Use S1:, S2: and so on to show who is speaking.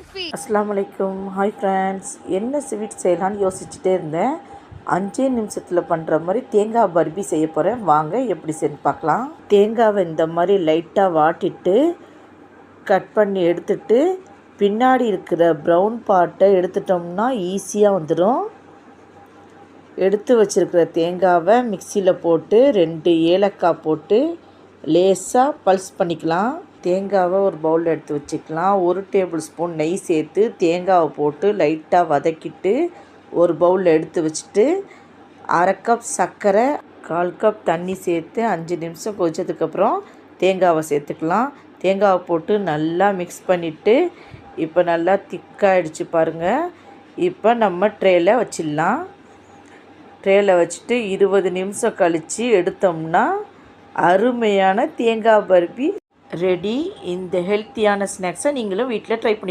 S1: அஸ்ஸலாமு அலைக்கும். Hi friends. என்ன ஸ்வீட் செய்யலான்னு யோசிச்சுட்டே இருந்தேன். 5 நிமிஷத்தில் பண்ணுற மாதிரி தேங்காய் பர்பி செய்ய போகிறேன். வாங்க எப்படி செய்யணும் பார்க்கலாம். தேங்காவை இந்த மாதிரி லைட்டாக வாட்டிட்டு கட் பண்ணி எடுத்துட்டு பின்னாடி இருக்கிற ப்ரௌன் பார்ட்டை எடுத்துட்டோம்னா ஈஸியாக வந்துடும். எடுத்து வச்சுருக்கிற தேங்காவை மிக்சியில் போட்டு 2 ஏலக்காய் போட்டு லேசாக பல்ஸ் பண்ணிக்கலாம். தேங்காவை ஒரு பவுலில் எடுத்து வச்சுக்கலாம். 1 டேபிள் ஸ்பூன் நெய் சேர்த்து தேங்காவை போட்டு லைட்டாக வதக்கிட்டு ஒரு பவுலில் எடுத்து வச்சுட்டு 1/2 கப் சர்க்கரை 1/4 கப் தண்ணி சேர்த்து 5 நிமிஷம் கொதிச்சதுக்கப்புறம் தேங்காவை சேர்த்துக்கலாம். தேங்காவை போட்டு நல்லா மிக்ஸ் பண்ணிவிட்டு இப்போ நல்லா திக்காகிடுச்சு பாருங்கள். இப்போ நம்ம ட்ரேயில் வச்சிடலாம். ட்ரேயில் வச்சுட்டு 20 நிமிஷம் கழித்து எடுத்தோம்னா அருமையான தேங்காய் பர்பி ரெடி. இந்த ஹெல்த்தியான ஸ்நாக்ஸை நீங்களும் வீட்டில் ட்ரை பண்ணி